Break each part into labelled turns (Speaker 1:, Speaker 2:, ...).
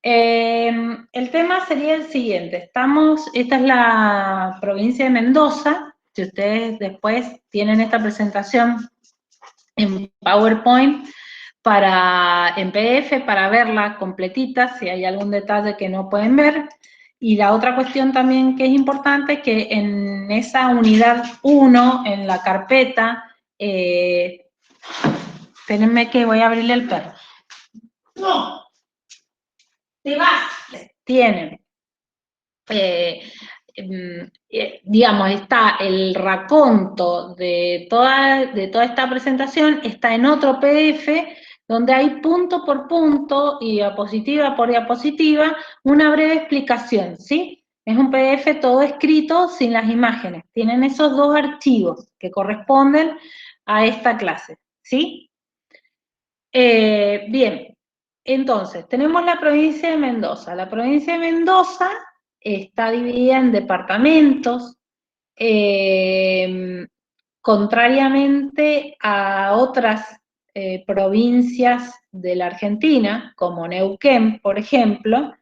Speaker 1: El tema sería el siguiente. Esta es la provincia de Mendoza. Si ustedes después tienen esta presentación en PowerPoint, en PDF, para verla completita, si hay algún detalle que no pueden ver. Y la otra cuestión también que es importante, que en esa unidad 1, en la carpeta, espérenme que voy a abrirle el perro. No, te vas. Tienen, digamos, está el raconto de toda esta presentación, está en otro PDF, donde hay punto por punto y diapositiva por diapositiva una breve explicación, ¿sí? Es un PDF todo escrito sin las imágenes. Tienen esos dos archivos que corresponden a esta clase, ¿sí? Bien, entonces, tenemos la provincia de Mendoza. La provincia de Mendoza está dividida en departamentos, contrariamente a otras provincias de la Argentina, como Neuquén, por ejemplo.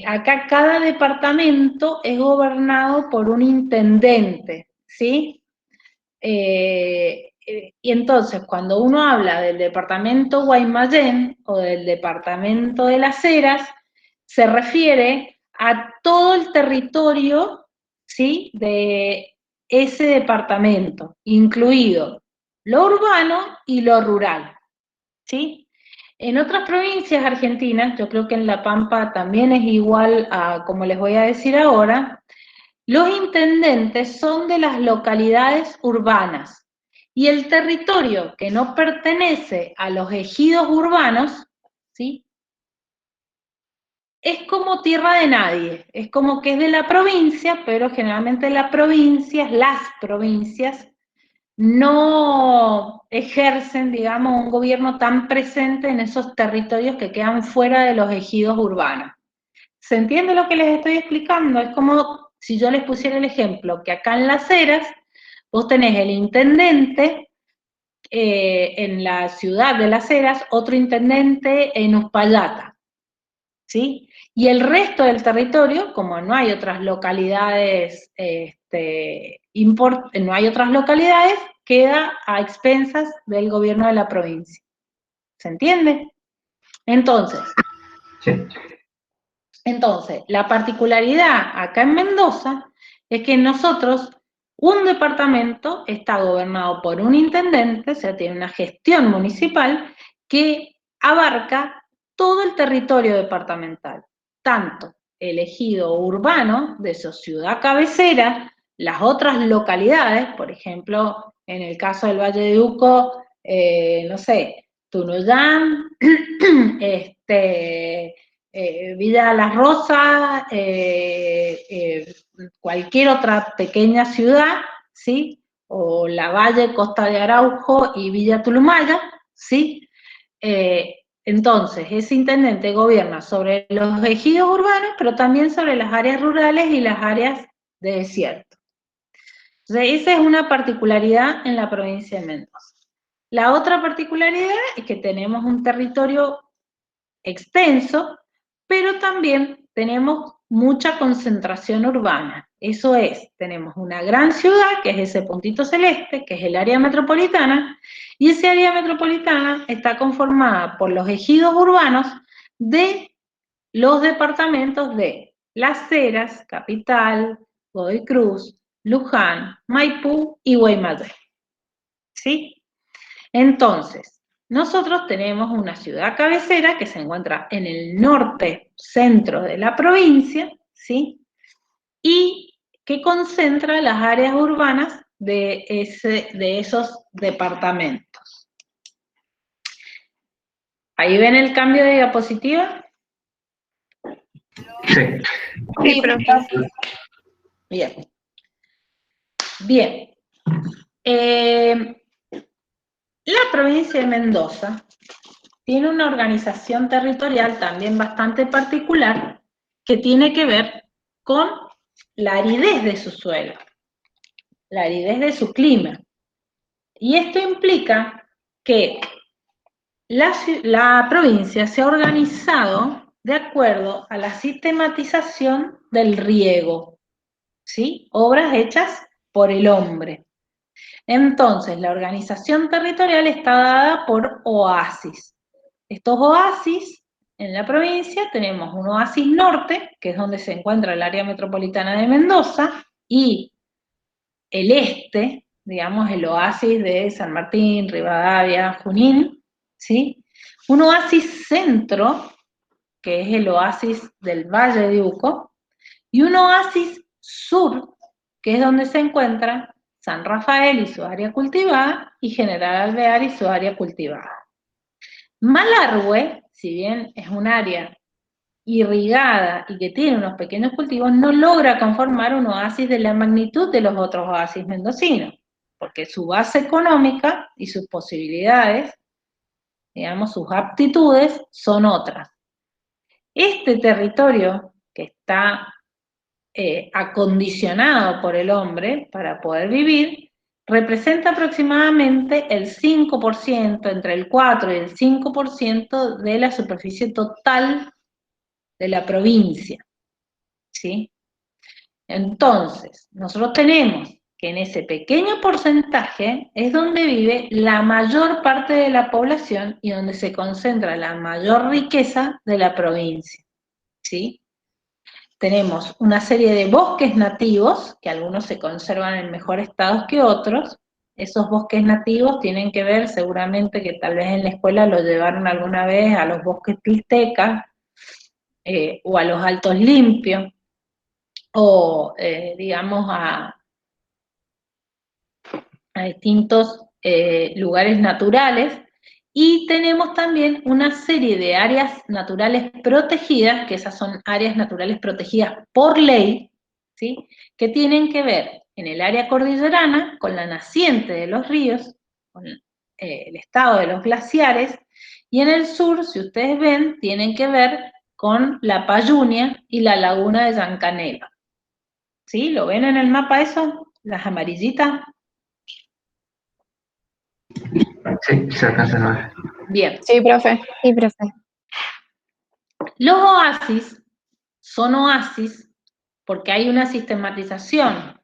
Speaker 1: Acá cada departamento es gobernado por un intendente, ¿sí? Y entonces, cuando uno habla del departamento Guaymallén o del departamento de Las Heras, se refiere a todo el territorio, ¿sí?, de ese departamento, incluido lo urbano y lo rural, ¿sí? En otras provincias argentinas, yo creo que en La Pampa también es igual a como les voy a decir ahora, los intendentes son de las localidades urbanas y el territorio que no pertenece a los ejidos urbanos, ¿sí?, es como tierra de nadie, es como que es de la provincia, pero generalmente las provincias no ejercen, digamos, un gobierno tan presente en esos territorios que quedan fuera de los ejidos urbanos. ¿Se entiende lo que les estoy explicando? Es como si yo les pusiera el ejemplo, que acá en Las Heras vos tenés el intendente en la ciudad de Las Heras, otro intendente en Uspallata, ¿sí? Y el resto del territorio, como no hay otras localidades, no hay otras localidades, queda a expensas del gobierno de la provincia. ¿Se entiende? Entonces,
Speaker 2: Sí.
Speaker 1: Entonces, la particularidad acá en Mendoza es que nosotros, un departamento está gobernado por un intendente, o sea, tiene una gestión municipal que abarca todo el territorio departamental, tanto el ejido urbano de su ciudad cabecera, las otras localidades, por ejemplo, en el caso del Valle de Uco, no sé, Tunuyán, Villa Las Rosas, cualquier otra pequeña ciudad, ¿sí? O La Valle, Costa de Araujo y Villa Tulumaya, ¿sí? Entonces, ese intendente gobierna sobre los ejidos urbanos, pero también sobre las áreas rurales y las áreas de desierto. Entonces, esa es una particularidad en la provincia de Mendoza. La otra particularidad es que tenemos un territorio extenso, pero también tenemos mucha concentración urbana. Eso es, tenemos una gran ciudad, que es ese puntito celeste, que es el área metropolitana, y esa área metropolitana está conformada por los ejidos urbanos de los departamentos de Las Heras, Capital, Godoy Cruz, Luján, Maipú y Guaymallén. ¿Sí? Entonces, nosotros tenemos una ciudad cabecera que se encuentra en el norte, centro de la provincia, ¿sí? Y que concentra las áreas urbanas de esos departamentos. ¿Ahí ven el cambio de diapositiva?
Speaker 2: Sí.
Speaker 3: Sí, profe.
Speaker 1: Bien. Bien. La provincia de Mendoza tiene una organización territorial también bastante particular que tiene que ver con la aridez de su suelo, la aridez de su clima. Y esto implica que la provincia se ha organizado de acuerdo a la sistematización del riego, ¿sí? Obras hechas por el hombre. Entonces, la organización territorial está dada por oasis. Estos oasis, en la provincia, tenemos un oasis norte, que es donde se encuentra el área metropolitana de Mendoza, y el este, digamos, el oasis de San Martín, Rivadavia, Junín, ¿sí? Un oasis centro, que es el oasis del Valle de Uco, y un oasis sur, que es donde se encuentra San Rafael y su área cultivada, y General Alvear y su área cultivada. Malargüe, si bien es un área irrigada y que tiene unos pequeños cultivos, no logra conformar un oasis de la magnitud de los otros oasis mendocinos, porque su base económica y sus posibilidades, digamos, sus aptitudes son otras. Este territorio que está acondicionado por el hombre para poder vivir, representa aproximadamente el 5%, entre el 4 y el 5% de la superficie total de la provincia, ¿sí? Entonces, nosotros tenemos que en ese pequeño porcentaje es donde vive la mayor parte de la población y donde se concentra la mayor riqueza de la provincia, ¿sí? Tenemos una serie de bosques nativos, que algunos se conservan en mejor estado que otros. Esos bosques nativos tienen que ver, seguramente que tal vez en la escuela lo llevaron alguna vez a los bosques piltecas, o a los altos limpios, o digamos a distintos lugares naturales. Y tenemos también una serie de áreas naturales protegidas, que esas son áreas naturales protegidas por ley, ¿sí? Que tienen que ver en el área cordillerana con la naciente de los ríos, con el estado de los glaciares, y en el sur, si ustedes ven, tienen que ver con la Payunia y la laguna de Yancanelo. ¿Sí? ¿Lo ven en el mapa eso? Las amarillitas.
Speaker 2: Sí, se alcanza a ver.
Speaker 1: Bien.
Speaker 3: Sí, profe.
Speaker 4: Sí, profe.
Speaker 1: Los oasis son oasis porque hay una sistematización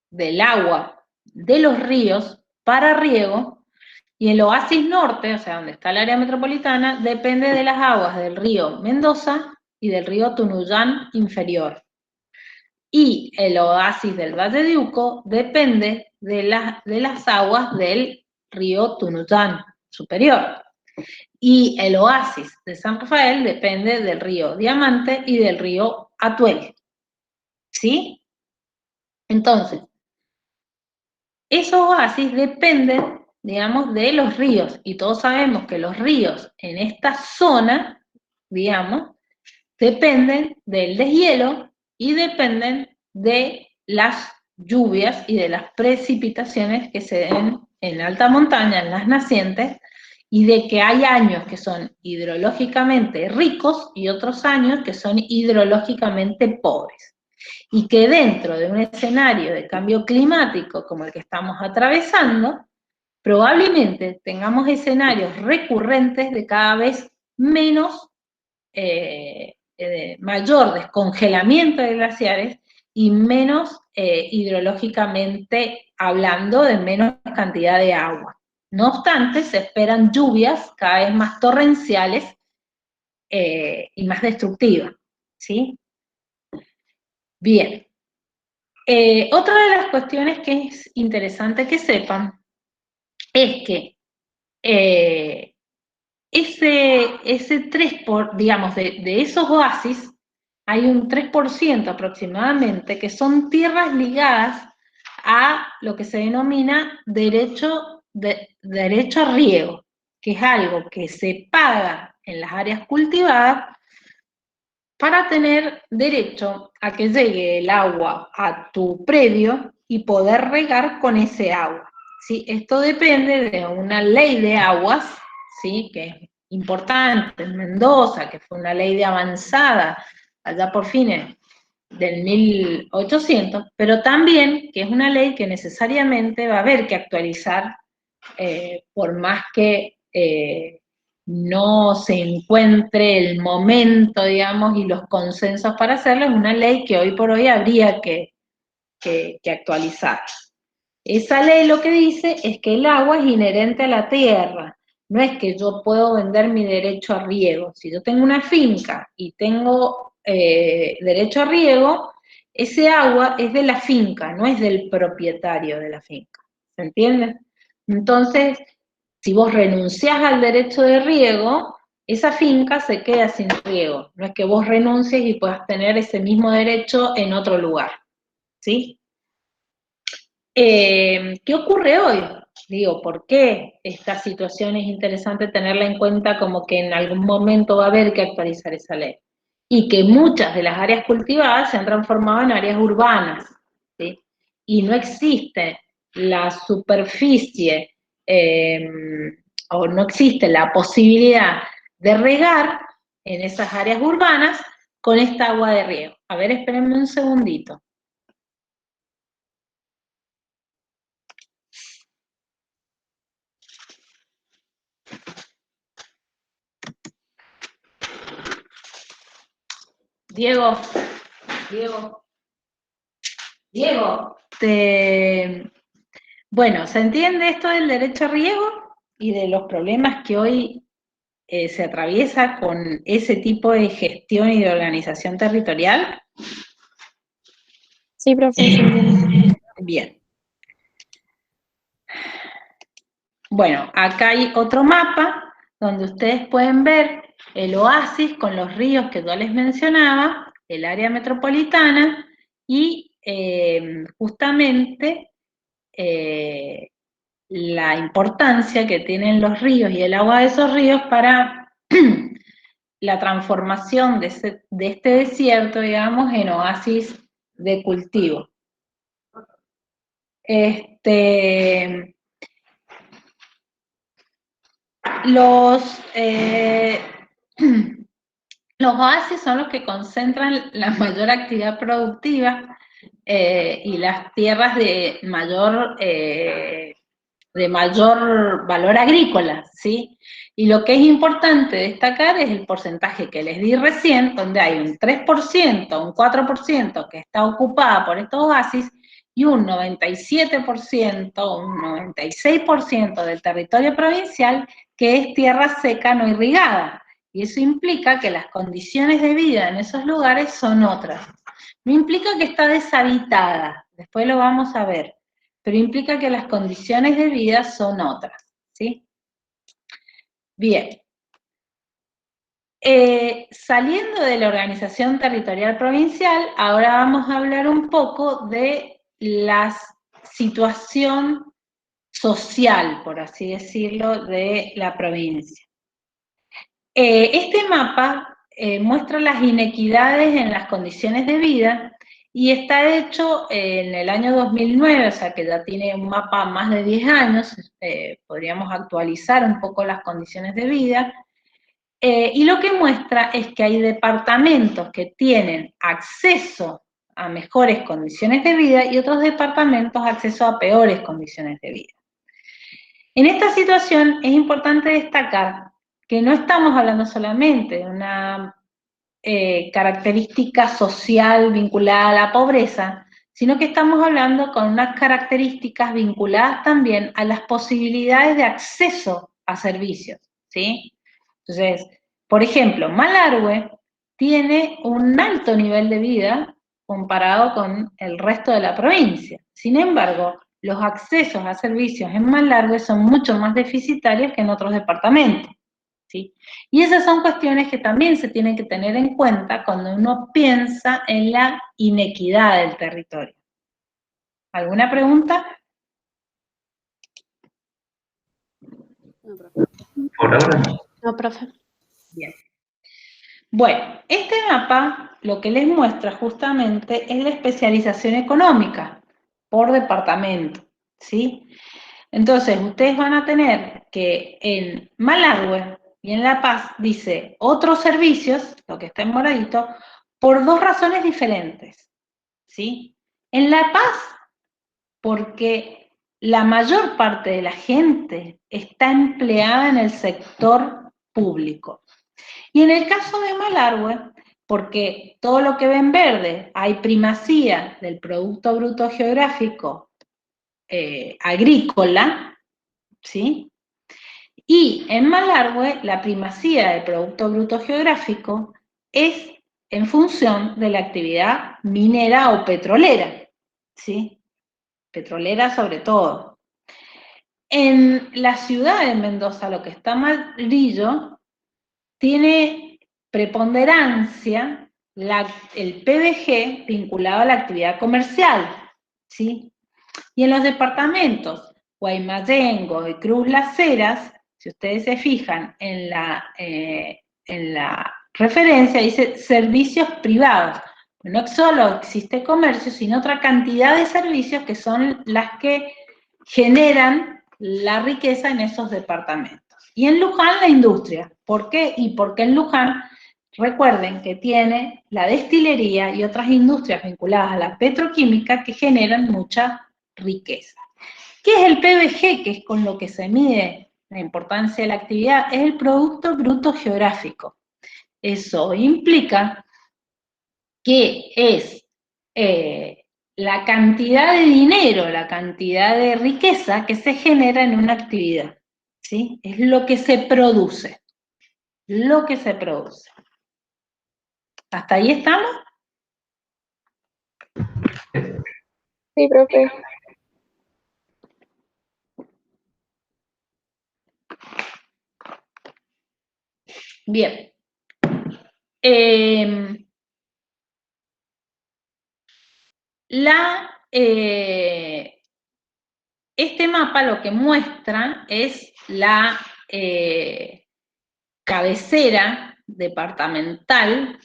Speaker 1: del agua de los ríos para riego, y el oasis norte, o sea, donde está el área metropolitana, depende de las aguas del río Mendoza y del río Tunuyán inferior. Y el oasis del Valle de Uco depende de las aguas del río Tunuyán superior. Y el oasis de San Rafael depende del río Diamante y del río Atuel. ¿Sí? Entonces, esos oasis dependen, digamos, de los ríos, y todos sabemos que los ríos en esta zona, digamos, dependen del deshielo y dependen de las lluvias y de las precipitaciones que se den en alta montaña, en las nacientes, y de que hay años que son hidrológicamente ricos y otros años que son hidrológicamente pobres. Y que dentro de un escenario de cambio climático como el que estamos atravesando, probablemente tengamos escenarios recurrentes de cada vez menos, mayor descongelamiento de glaciares y menos hidrológicamente hablando, de menos cantidad de agua. No obstante, se esperan lluvias cada vez más torrenciales y más destructivas, ¿sí? Bien. Otra de las cuestiones que es interesante que sepan es que ese 3%, digamos, de esos oasis, hay un 3% aproximadamente que son tierras ligadas a lo que se denomina derecho a riego, que es algo que se paga en las áreas cultivadas para tener derecho a que llegue el agua a tu predio y poder regar con ese agua, ¿sí? Esto depende de una ley de aguas, ¿sí? Que es importante en Mendoza, que fue una ley de avanzada allá por fines del 1800, pero también que es una ley que necesariamente va a haber que actualizar, por más que no se encuentre el momento, digamos, y los consensos para hacerlo, es una ley que hoy por hoy habría que actualizar. Esa ley lo que dice es que el agua es inherente a la tierra, no es que yo puedo vender mi derecho a riego. Si yo tengo una finca y tengo derecho a riego, ese agua es de la finca, no es del propietario de la finca, ¿se entiende? Entonces, si vos renunciás al derecho de riego, esa finca se queda sin riego, no es que vos renuncies y puedas tener ese mismo derecho en otro lugar, ¿sí? ¿Qué ocurre hoy? Digo, ¿por qué esta situación es interesante tenerla en cuenta como que en algún momento va a haber que actualizar esa ley? Y que muchas de las áreas cultivadas se han transformado en áreas urbanas, ¿sí? Y no existe la superficie o no existe la posibilidad de regar en esas áreas urbanas con esta agua de riego. A ver, espérenme un segundito. Diego. Bueno, ¿se entiende esto del derecho a riego y de los problemas que hoy se atraviesa con ese tipo de gestión y de organización territorial?
Speaker 3: Sí, profe, se entiende.
Speaker 1: Bien. Bueno, acá hay otro mapa donde ustedes pueden ver el oasis con los ríos que yo les mencionaba, el área metropolitana y justamente la importancia que tienen los ríos y el agua de esos ríos para la transformación de este desierto, digamos, en oasis de cultivo. Los oasis son los que concentran la mayor actividad productiva y las tierras de mayor valor agrícola, ¿sí? Y lo que es importante destacar es el porcentaje que les di recién, donde hay un 3%, un 4% que está ocupada por estos oasis y un 97%, un 96% del territorio provincial que es tierra seca no irrigada. Y eso implica que las condiciones de vida en esos lugares son otras. No implica que está deshabitada, después lo vamos a ver, pero implica que las condiciones de vida son otras, ¿sí? Bien. Saliendo de la organización territorial provincial, ahora vamos a hablar un poco de la situación social, por así decirlo, de la provincia. Este mapa muestra las inequidades en las condiciones de vida y está hecho en el año 2009, o sea que ya tiene un mapa más de 10 años, podríamos actualizar un poco las condiciones de vida, y lo que muestra es que hay departamentos que tienen acceso a mejores condiciones de vida y otros departamentos acceso a peores condiciones de vida. En esta situación es importante destacar que no estamos hablando solamente de una característica social vinculada a la pobreza, sino que estamos hablando con unas características vinculadas también a las posibilidades de acceso a servicios, ¿sí? Entonces, por ejemplo, Malargüe tiene un alto nivel de vida comparado con el resto de la provincia. Sin embargo, los accesos a servicios en Malargüe son mucho más deficitarios que en otros departamentos, ¿sí? Y esas son cuestiones que también se tienen que tener en cuenta cuando uno piensa en la inequidad del territorio. ¿Alguna pregunta?
Speaker 3: No, profe.
Speaker 2: Por ahora no.
Speaker 3: No, profe.
Speaker 1: Bien. Bueno, este mapa lo que les muestra justamente es la especialización económica por departamento, ¿sí? Entonces, ustedes van a tener que en Malargüe y en La Paz dice otros servicios, lo que está en moradito, por dos razones diferentes, ¿sí? En La Paz, porque la mayor parte de la gente está empleada en el sector público. Y en el caso de Malargüe, porque todo lo que ven verde, hay primacía del Producto Bruto Geográfico agrícola, ¿sí? Y en Malargüe, la primacía del Producto Bruto Geográfico es en función de la actividad minera o petrolera, ¿sí? Petrolera sobre todo. En la ciudad de Mendoza, lo que está amarillo, tiene preponderancia el PBG vinculado a la actividad comercial, ¿sí? Y en los departamentos Guaymallén y Cruz Las Heras, si ustedes se fijan en la referencia, dice servicios privados. No solo existe comercio, sino otra cantidad de servicios que son las que generan la riqueza en esos departamentos. Y en Luján la industria. ¿Por qué? Y porque en Luján, recuerden que tiene la destilería y otras industrias vinculadas a la petroquímica que generan mucha riqueza. ¿Qué es el PBG? Que es con lo que se mide la importancia de la actividad, es el Producto Bruto Geográfico. Eso implica que es la cantidad de dinero, la cantidad de riqueza que se genera en una actividad, ¿sí? Es lo que se produce, lo que se produce. ¿Hasta ahí estamos?
Speaker 3: Sí, profe.
Speaker 1: Bien. Este mapa lo que muestra es la cabecera departamental,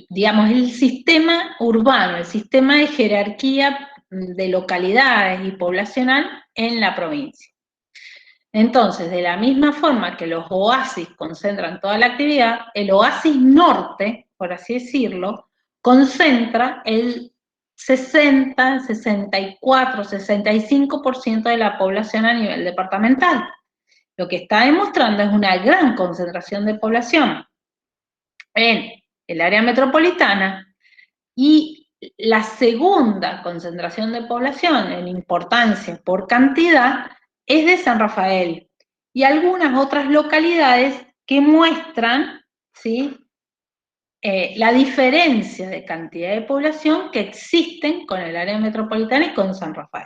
Speaker 1: digamos, el sistema urbano, el sistema de jerarquía de localidades y poblacional en la provincia. Entonces, de la misma forma que los oasis concentran toda la actividad, el oasis norte, por así decirlo, concentra el 60, 64, 65% de la población a nivel departamental. Lo que está demostrando es una gran concentración de población en el área metropolitana y la segunda concentración de población en importancia por cantidad es de San Rafael y algunas otras localidades que muestran, ¿sí?, la diferencia de cantidad de población que existen con el área metropolitana y con San Rafael,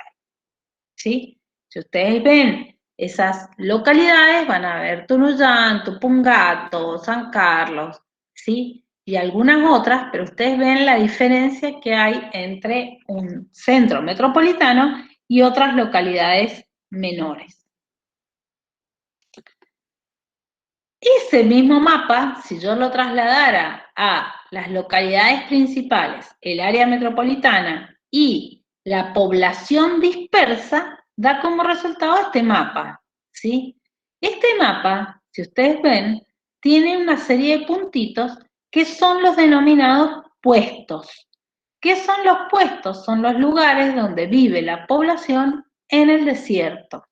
Speaker 1: ¿sí? Si ustedes ven esas localidades, van a ver Tunuyán, Tupungato, San Carlos, ¿sí? Y algunas otras, pero ustedes ven la diferencia que hay entre un centro metropolitano y otras localidades menores. Ese mismo mapa, si yo lo trasladara a las localidades principales, el área metropolitana y la población dispersa, da como resultado este mapa, ¿sí? Este mapa, si ustedes ven, tiene una serie de puntitos que son los denominados puestos. ¿Qué son los puestos? Son los lugares donde vive la población en el desierto,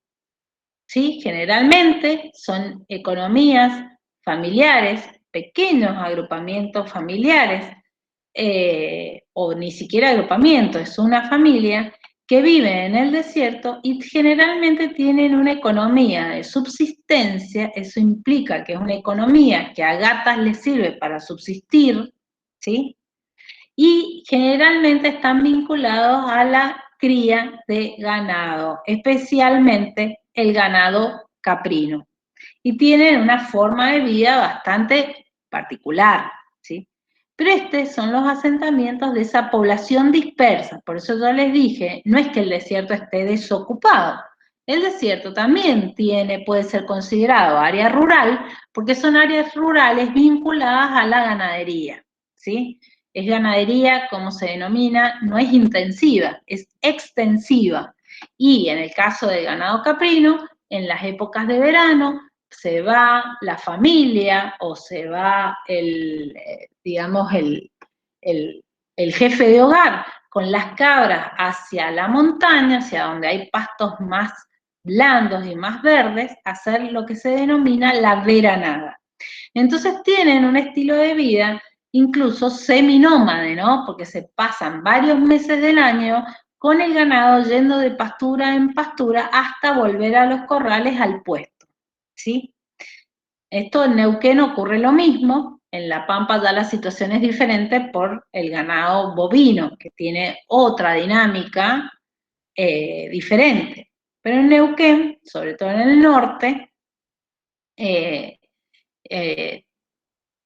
Speaker 1: ¿sí? Generalmente son economías familiares, pequeños agrupamientos familiares, o ni siquiera agrupamiento, es una familia que vive en el desierto y generalmente tienen una economía de subsistencia. Eso implica que es una economía que a gatas les sirve para subsistir, ¿sí? Y generalmente están vinculados a la cría de ganado, especialmente el ganado caprino. Y tienen una forma de vida bastante particular, ¿sí? Pero estos son los asentamientos de esa población dispersa. Por eso yo les dije, no es que el desierto esté desocupado. El desierto también puede ser considerado área rural, porque son áreas rurales vinculadas a la ganadería, ¿sí? Es ganadería, como se denomina, no es intensiva, es extensiva. Y en el caso del ganado caprino, en las épocas de verano, se va la familia o se va digamos, el jefe de hogar con las cabras hacia la montaña, hacia donde hay pastos más blandos y más verdes, hacer lo que se denomina la veranada. Entonces tienen un estilo de vida incluso seminómade, ¿no? Porque se pasan varios meses del año con el ganado yendo de pastura en pastura hasta volver a los corrales al puesto, ¿sí? Esto en Neuquén ocurre lo mismo, en La Pampa ya la situación es diferente por el ganado bovino, que tiene otra dinámica diferente. Pero en Neuquén, sobre todo en el norte,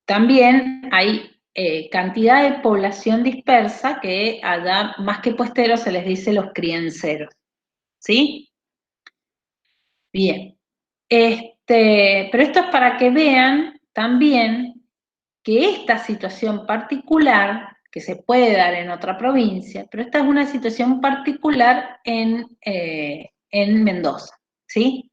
Speaker 1: también hay cantidad de población dispersa que allá, más que puesteros, se les dice los crianceros, ¿sí? Bien. Pero esto es para que vean también que esta situación particular, que se puede dar en otra provincia, pero esta es una situación particular en Mendoza, ¿sí?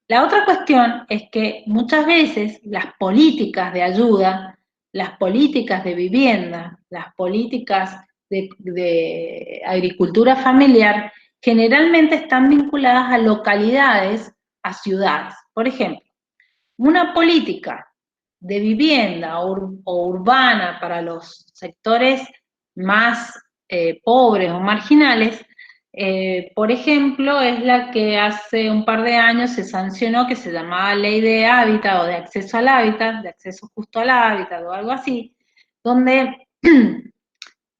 Speaker 1: La otra cuestión es que muchas veces las políticas de ayuda, las políticas de vivienda, las políticas de agricultura familiar, generalmente están vinculadas a localidades, a ciudades. Por ejemplo, una política de vivienda o urbana para los sectores más pobres o marginales, por ejemplo, es la que hace un par de años se sancionó, que se llamaba Ley de Hábitat o de Acceso al Hábitat, de Acceso Justo al Hábitat o algo así, donde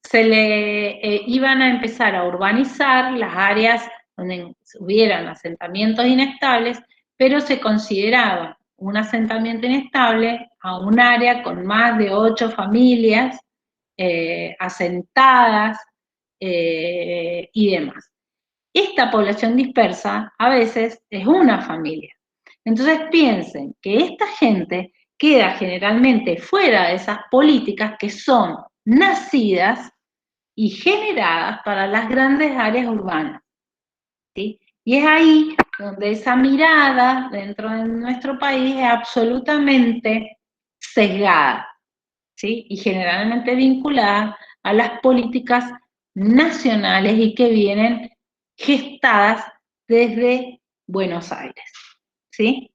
Speaker 1: se le iban a empezar a urbanizar las áreas donde hubieran asentamientos inestables, pero se consideraba un asentamiento inestable a un área con más de 8 familias asentadas y demás. Esta población dispersa a veces es una familia. Entonces piensen que esta gente queda generalmente fuera de esas políticas que son nacidas y generadas para las grandes áreas urbanas, ¿sí? Y es ahí donde esa mirada dentro de nuestro país es absolutamente sesgada, ¿sí? Y generalmente vinculada a las políticas nacionales y que vienen gestadas desde Buenos Aires, ¿sí?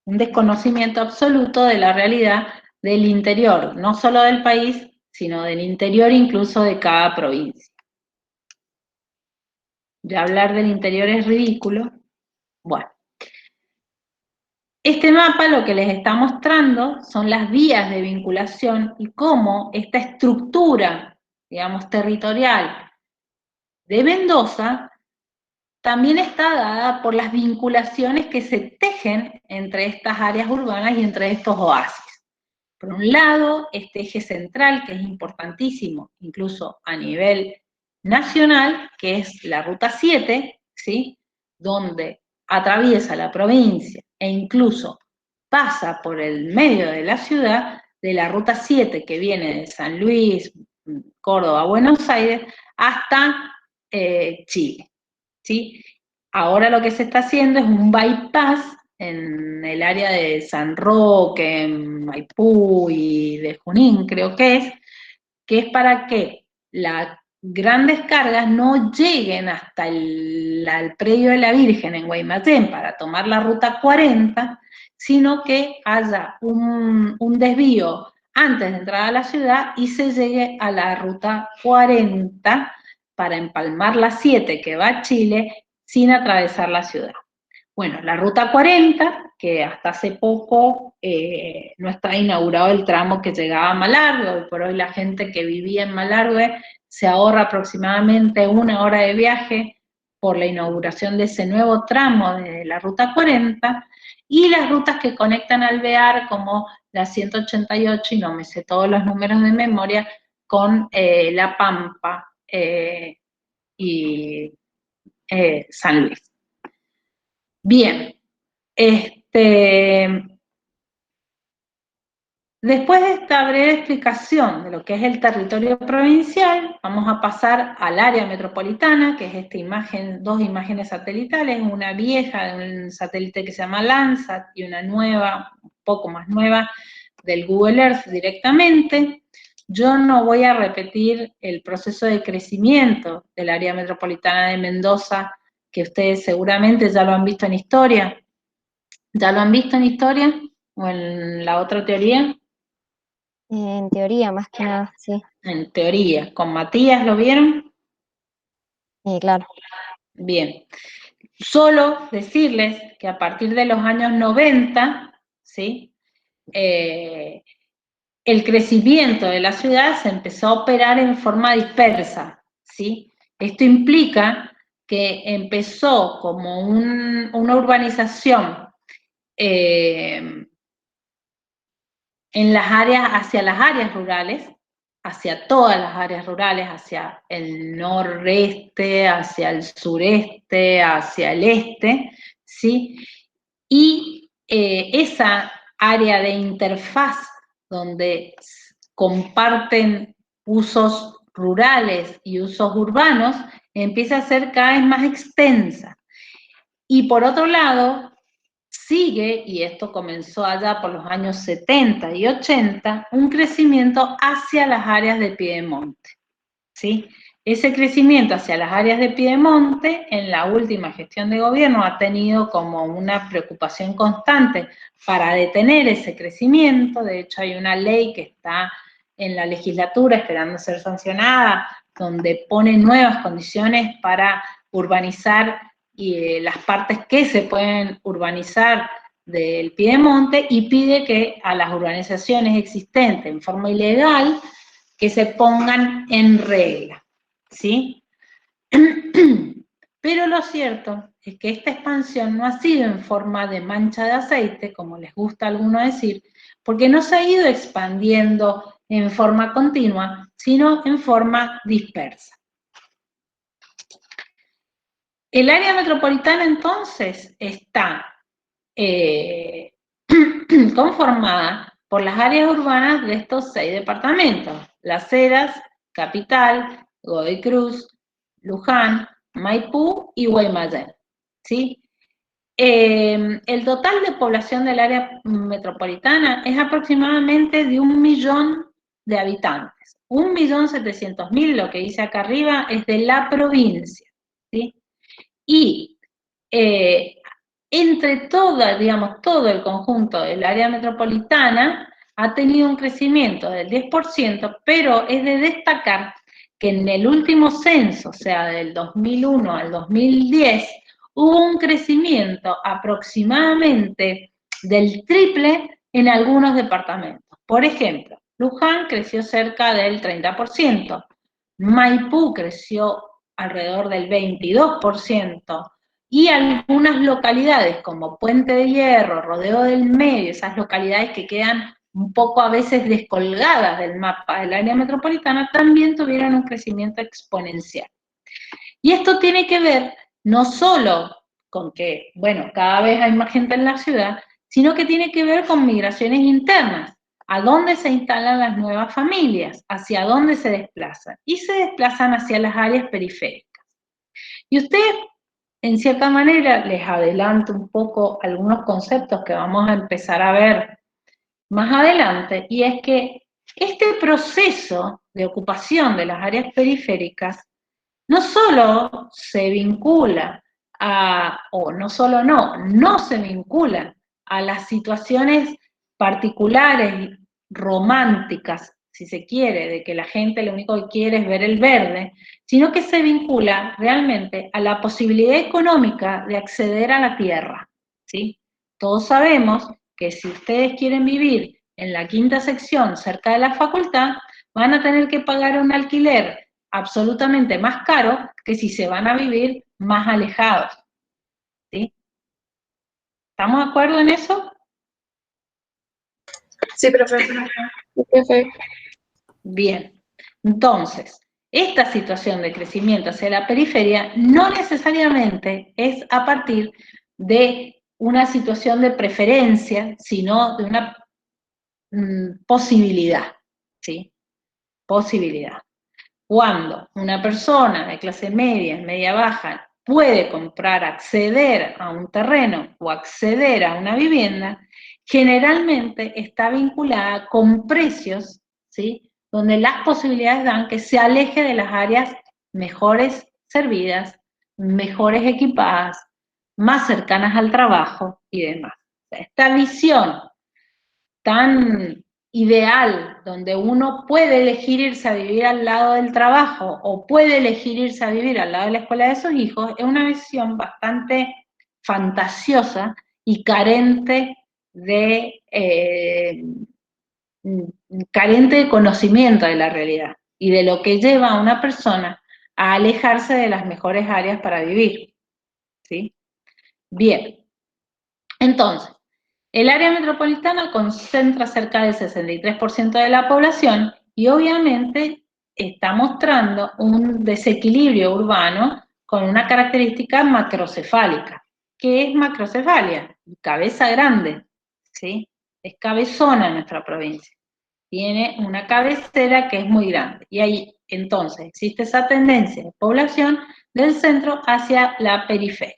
Speaker 1: Un desconocimiento absoluto de la realidad del interior, no solo del país, sino del interior incluso de cada provincia. Ya hablar del interior es ridículo. Bueno, este mapa lo que les está mostrando son las vías de vinculación y cómo esta estructura, digamos, territorial de Mendoza también está dada por las vinculaciones que se tejen entre estas áreas urbanas y entre estos oasis. Por un lado, este eje central, que es importantísimo, incluso a nivel nacional, que es la Ruta 7, ¿sí? Donde atraviesa la provincia e incluso pasa por el medio de la ciudad, de la Ruta 7 que viene de San Luis, Córdoba, Buenos Aires, hasta Chile, ¿sí? Ahora lo que se está haciendo es un bypass en el área de San Roque, en Maipú y de Junín, creo que es para que las grandes cargas no lleguen hasta el predio de la Virgen en Guaymallén para tomar la ruta 40, sino que haya un desvío antes de entrar a la ciudad y se llegue a la ruta 40 para empalmar la 7 que va a Chile sin atravesar la ciudad. Bueno, la ruta 40, que hasta hace poco no está inaugurado el tramo que llegaba a Malargüe, hoy por hoy la gente que vivía en Malargüe se ahorra aproximadamente 1 hora de viaje por la inauguración de ese nuevo tramo de la ruta 40, y las rutas que conectan Alvear, como la 188, y no me sé todos los números de memoria, con La Pampa y San Luis. Bien, después de esta breve explicación de lo que es el territorio provincial, vamos a pasar al área metropolitana, que es esta imagen, 2 imágenes satelitales, una vieja de un satélite que se llama Landsat y una nueva, un poco más nueva, del Google Earth directamente, yo no voy a repetir el proceso de crecimiento del área metropolitana de Mendoza, que ustedes seguramente ya lo han visto en historia. ¿Ya lo han visto en historia o en la otra teoría?
Speaker 4: En teoría, más que nada, sí.
Speaker 1: En teoría. ¿Con Matías lo vieron?
Speaker 4: Claro.
Speaker 1: Bien. Solo decirles que a partir de los años 90, ¿sí? El crecimiento de la ciudad se empezó a operar en forma dispersa, ¿sí? Esto implica que empezó como una urbanización en las áreas, hacia las áreas rurales, hacia todas las áreas rurales, hacia el noreste, hacia el sureste, hacia el este, ¿sí? Y esa área de interfaz donde comparten usos rurales y usos urbanos, empieza a ser cada vez más extensa. Y por otro lado, sigue, y esto comenzó allá por los años 70 y 80, un crecimiento hacia las áreas de Piedemonte, ¿sí? Ese crecimiento hacia las áreas de Piedemonte, en la última gestión de gobierno, ha tenido como una preocupación constante para detener ese crecimiento. De hecho, hay una ley que está en la legislatura esperando ser sancionada, donde pone nuevas condiciones para urbanizar las partes que se pueden urbanizar del Piedemonte, y pide que a las urbanizaciones existentes en forma ilegal, que se pongan en regla, ¿sí? Pero lo cierto es que esta expansión no ha sido en forma de mancha de aceite, como les gusta a algunos decir, porque no se ha ido expandiendo en forma continua, sino en forma dispersa. El área metropolitana, entonces, está conformada por las áreas urbanas de estos 6 departamentos: Las Heras, Capital, Godoy Cruz, Luján, Maipú y Guaymallén, ¿sí? El total de población del área metropolitana es aproximadamente de 1 millón de habitantes. 1.700.000, lo que dice acá arriba, es de la provincia, ¿sí? Y entre toda, digamos, todo el conjunto del área metropolitana ha tenido un crecimiento del 10%, pero es de destacar que en el último censo, o sea, del 2001 al 2010, hubo un crecimiento aproximadamente del triple en algunos departamentos. Por ejemplo, Luján creció cerca del 30%, Maipú creció alrededor del 22%, y algunas localidades como Puente de Hierro, Rodeo del Medio, esas localidades que quedan un poco a veces descolgadas del mapa del área metropolitana, también tuvieron un crecimiento exponencial. Y esto tiene que ver no solo con que, bueno, cada vez hay más gente en la ciudad, sino que tiene que ver con migraciones internas. ¿A dónde se instalan las nuevas familias? ¿Hacia dónde se desplazan? Y se desplazan hacia las áreas periféricas. Y ustedes, en cierta manera, les adelanto un poco algunos conceptos que vamos a empezar a ver más adelante, y es que este proceso de ocupación de las áreas periféricas no solo se vincula no se vincula a las situaciones particulares, románticas, si se quiere, de que la gente lo único que quiere es ver el verde, sino que se vincula realmente a la posibilidad económica de acceder a la tierra, ¿sí? Todos sabemos que si ustedes quieren vivir en la quinta sección cerca de la facultad, van a tener que pagar un alquiler absolutamente más caro que si se van a vivir más alejados, ¿sí? ¿Estamos de acuerdo en eso?
Speaker 3: Sí, profe. Sí, profe.
Speaker 1: Bien, entonces, esta situación de crecimiento hacia la periferia no necesariamente es a partir de una situación de preferencia, sino de una posibilidad, ¿sí? Posibilidad. Cuando una persona de clase media, media baja, puede comprar, acceder a un terreno o acceder a una vivienda, generalmente está vinculada con precios, ¿sí?, donde las posibilidades dan que se aleje de las áreas mejores servidas, mejores equipadas, más cercanas al trabajo y demás. Esta visión tan ideal, donde uno puede elegir irse a vivir al lado del trabajo o puede elegir irse a vivir al lado de la escuela de sus hijos, es una visión bastante fantasiosa y carente de conocimiento de la realidad y de lo que lleva a una persona a alejarse de las mejores áreas para vivir, ¿sí? Bien, entonces, el área metropolitana concentra cerca del 63% de la población y obviamente está mostrando un desequilibrio urbano con una característica macrocefálica. ¿Qué es macrocefalia? Cabeza grande, ¿sí? Es cabezona nuestra provincia. Tiene una cabecera que es muy grande. Y ahí, entonces, existe esa tendencia de población del centro hacia la periferia.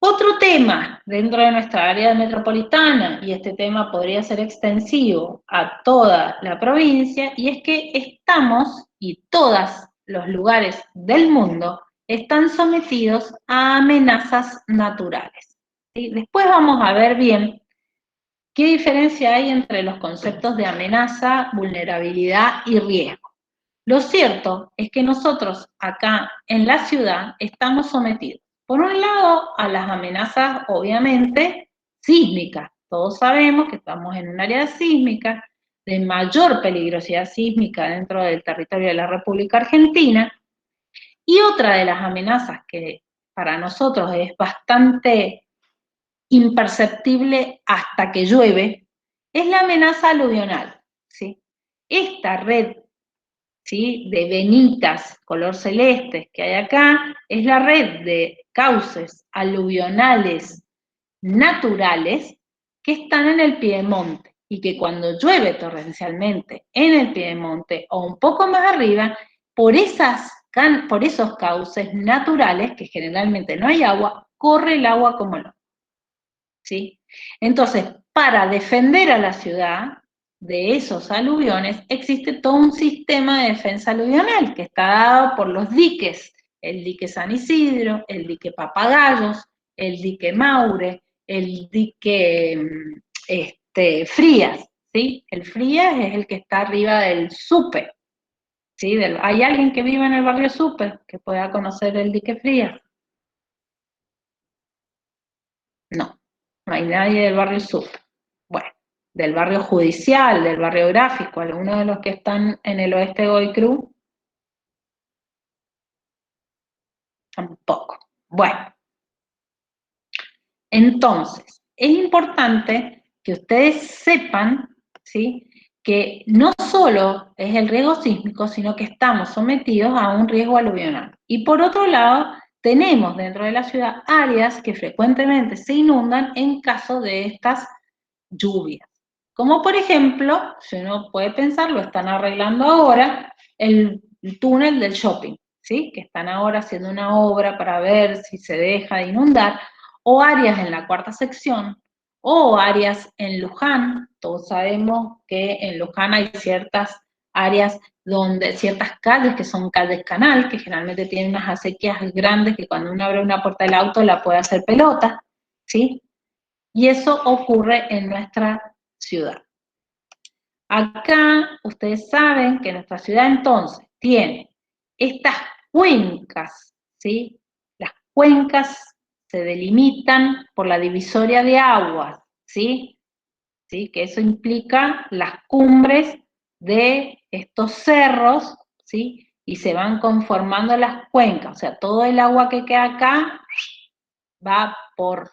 Speaker 1: Otro tema dentro de nuestra área metropolitana, y este tema podría ser extensivo a toda la provincia, y es que estamos, y todos los lugares del mundo, están sometidos a amenazas naturales. ¿Sí? Después vamos a ver bien qué diferencia hay entre los conceptos de amenaza, vulnerabilidad y riesgo. Lo cierto es que nosotros acá en la ciudad estamos sometidos, por un lado, a las amenazas, obviamente, sísmicas. Todos sabemos que estamos en un área sísmica de mayor peligrosidad sísmica dentro del territorio de la República Argentina. Y otra de las amenazas que para nosotros es bastante imperceptible hasta que llueve, es la amenaza aluvional, ¿sí? Esta red, ¿sí?, de venitas color celeste que hay acá, es la red de cauces aluvionales naturales que están en el piedemonte y que cuando llueve torrencialmente en el piedemonte o un poco más arriba, por esos cauces naturales, que generalmente no hay agua, corre el agua como loco, ¿sí? Entonces, para defender a la ciudad de esos aluviones, existe todo un sistema de defensa aluvional que está dado por los diques, el dique San Isidro, el dique Papagayos, el dique Maure, el dique Frías, ¿sí? El Frías es el que está arriba del Supe, ¿sí? ¿Hay alguien que vive en el barrio Supe que pueda conocer el dique Frías? No, no hay nadie del barrio Supe. Bueno, del barrio judicial, del barrio gráfico, algunos de los que están en el oeste de Godoy Cruz. Tampoco. Bueno, entonces, es importante que ustedes sepan, ¿sí?, que no solo es el riesgo sísmico, sino que estamos sometidos a un riesgo aluvional. Y por otro lado, tenemos dentro de la ciudad áreas que frecuentemente se inundan en caso de estas lluvias. Como por ejemplo, si uno puede pensar, lo están arreglando ahora, el túnel del shopping, ¿sí?, que están ahora haciendo una obra para ver si se deja de inundar, o áreas en la cuarta sección, o áreas en Luján. Todos sabemos que en Luján hay ciertas áreas donde, ciertas calles que son calles canal, que generalmente tienen unas acequias grandes que cuando uno abre una puerta del auto la puede hacer pelota, ¿sí? Y eso ocurre en nuestra ciudad. Acá ustedes saben que nuestra ciudad entonces tiene estas cuencas, ¿sí? Las cuencas se delimitan por la divisoria de aguas, ¿sí? ¿Sí? Que eso implica las cumbres de estos cerros, ¿sí? Y se van conformando las cuencas, o sea, todo el agua que queda acá va por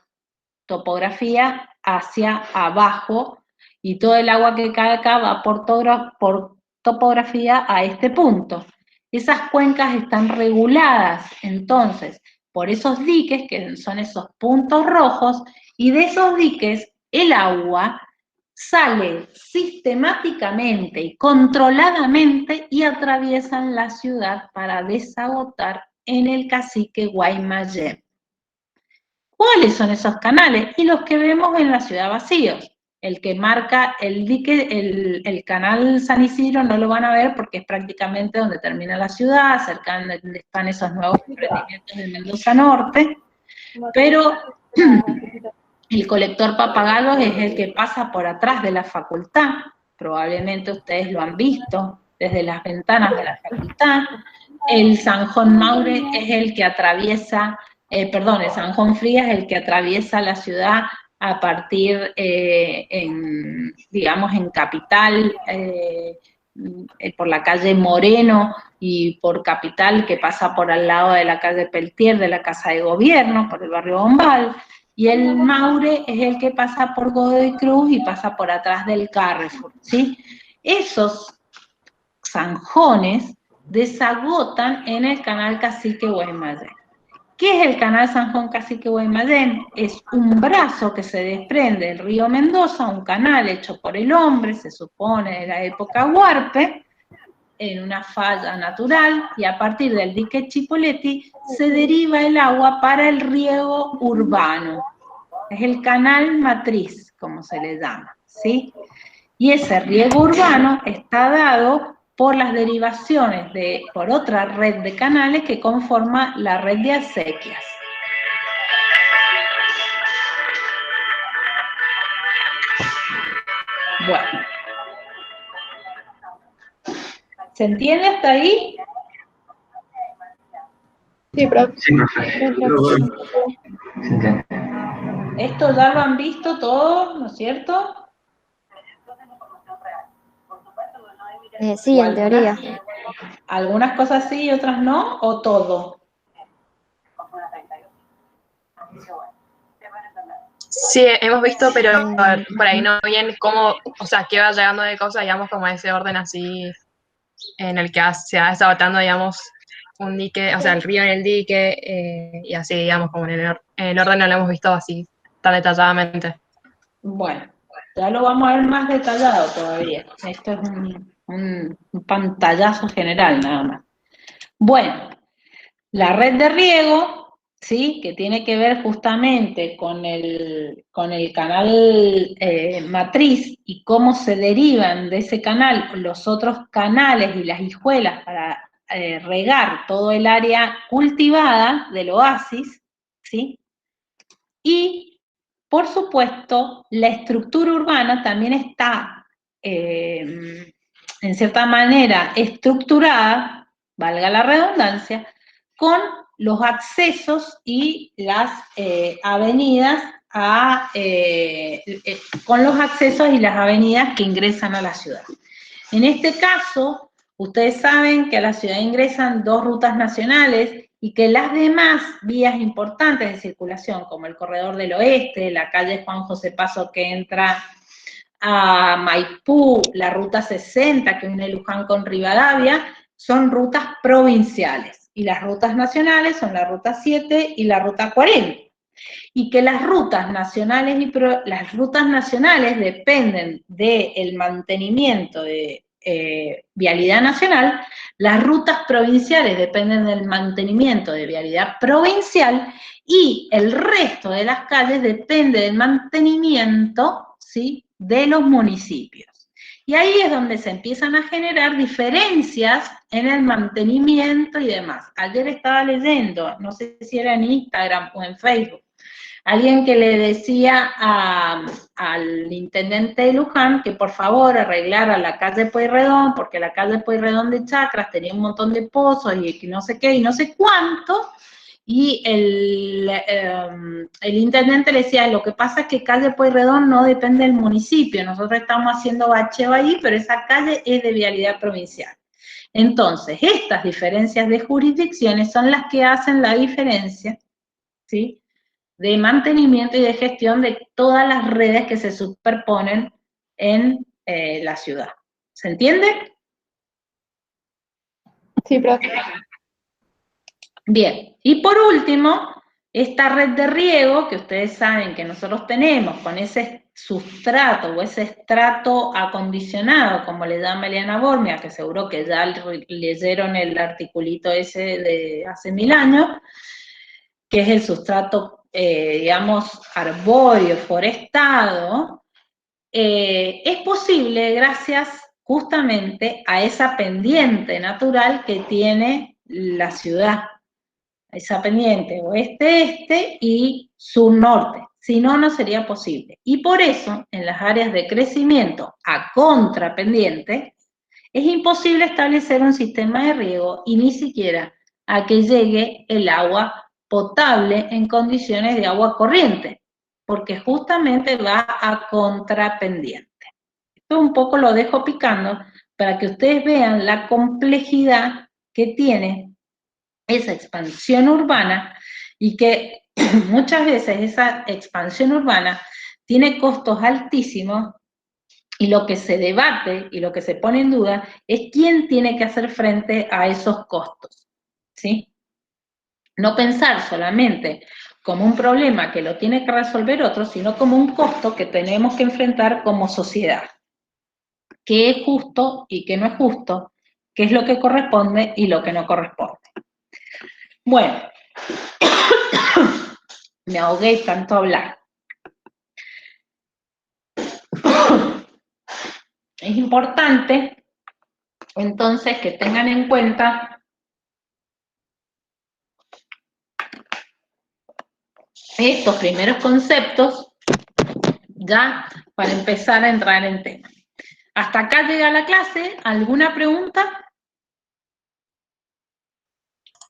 Speaker 1: topografía hacia abajo y todo el agua que cae acá va por topografía a este punto. Esas cuencas están reguladas entonces por esos diques, que son esos puntos rojos, y de esos diques el agua sale sistemáticamente y controladamente y atraviesan la ciudad para desagotar en el cacique Guaymallén. ¿Cuáles son esos canales? Y los que vemos en la ciudad vacíos. el que marca el dique, el canal San Isidro no lo van a ver porque es prácticamente donde termina la ciudad, cerca de donde están esos nuevos emprendimientos de Mendoza Norte, pero el colector Papagalos es el que pasa por atrás de la facultad, probablemente ustedes lo han visto desde las ventanas de la facultad. El Sanjón Maure es el que atraviesa, el Sanjón Frías es el que atraviesa la ciudad a partir, digamos, en Capital, por la calle Moreno y por Capital, que pasa por al lado de la calle Peltier, de la Casa de Gobierno, por el barrio Bombal, y el Maure es el que pasa por Godoy Cruz y pasa por atrás del Carrefour, ¿sí? Esos zanjones desagotan en el canal Cacique Guaymallén. ¿Qué es el canal Sanjón Cacique Guaymallén? Es un brazo que se desprende del río Mendoza, un canal hecho por el hombre, se supone de la época Huarpe, en una falla natural, y a partir del dique Chipoleti se deriva el agua para el riego urbano. Es el canal matriz, como se le llama, ¿sí? Y ese riego urbano está dado por las derivaciones por otra red de canales que conforma la red de acequias. Bueno. ¿Se entiende hasta ahí?
Speaker 3: Sí, profe.
Speaker 2: Sí, profe. Se entiende.
Speaker 1: Esto ya lo han visto todos, ¿no es cierto?
Speaker 4: Sí, en teoría.
Speaker 1: Algunas cosas sí y otras no, o todo.
Speaker 3: Sí, hemos visto, pero por ahí no bien cómo, o sea, qué va llegando de cosas, digamos, como ese orden así en el que se va desabotando, digamos, un dique, o sea, el río en el dique, y así, digamos, como en el orden no lo hemos visto así tan detalladamente.
Speaker 1: Bueno, ya lo vamos a ver más detallado todavía. Esto es un pantallazo general nada más. Bueno, la red de riego, ¿sí? Que tiene que ver justamente con el canal matriz y cómo se derivan de ese canal los otros canales y las hijuelas para regar todo el área cultivada del oasis, ¿sí? Y, por supuesto, la estructura urbana también está, en cierta manera, estructurada, valga la redundancia, con los accesos y las avenidas con los accesos y las avenidas que ingresan a la ciudad. En este caso, ustedes saben que a la ciudad ingresan 2 rutas nacionales y que las demás vías importantes de circulación, como el Corredor del Oeste, la calle Juan José Paso que entra a Maipú, la ruta 60 que une Luján con Rivadavia, son rutas provinciales. Y las rutas nacionales son la ruta 7 y la ruta 40. Y que las rutas nacionales dependen del mantenimiento de vialidad nacional, las rutas provinciales dependen del mantenimiento de vialidad provincial y el resto de las calles depende del mantenimiento, ¿sí?, de los municipios. Y ahí es donde se empiezan a generar diferencias en el mantenimiento y demás. Ayer estaba leyendo, no sé si era en Instagram o en Facebook, alguien que le decía al intendente de Luján que por favor arreglara la calle Pueyrredón, porque la calle Pueyrredón de Chacras tenía un montón de pozos y no sé qué y no sé cuánto, y el intendente le decía, lo que pasa es que calle Pueyrredón no depende del municipio, nosotros estamos haciendo bacheo ahí, pero esa calle es de vialidad provincial. Entonces, estas diferencias de jurisdicciones son las que hacen la diferencia, ¿sí?, de mantenimiento y de gestión de todas las redes que se superponen en la ciudad. ¿Se entiende?
Speaker 3: Sí, profe.
Speaker 1: Bien, y por último, esta red de riego que ustedes saben que nosotros tenemos con ese sustrato o ese estrato acondicionado, como le llama Eliana Bormia, que seguro que ya leyeron el articulito ese de hace 1000 años, que es el sustrato, digamos, arbóreo, forestado, es posible gracias justamente a esa pendiente natural que tiene la ciudad, esa pendiente oeste-este y sur-norte, si no, no sería posible. Y por eso, en las áreas de crecimiento a contrapendiente, es imposible establecer un sistema de riego y ni siquiera a que llegue el agua potable en condiciones de agua corriente, porque justamente va a contrapendiente. Esto un poco lo dejo picando para que ustedes vean la complejidad que tiene esa expansión urbana y que muchas veces esa expansión urbana tiene costos altísimos y lo que se debate y lo que se pone en duda es quién tiene que hacer frente a esos costos, ¿sí? No pensar solamente como un problema que lo tiene que resolver otro, sino como un costo que tenemos que enfrentar como sociedad. ¿Qué es justo y qué no es justo? ¿Qué es lo que corresponde y lo que no corresponde? Bueno, me ahogué tanto hablar. Es importante, entonces, que tengan en cuenta estos primeros conceptos ya para empezar a entrar en tema. ¿Hasta acá llega la clase? ¿Alguna pregunta?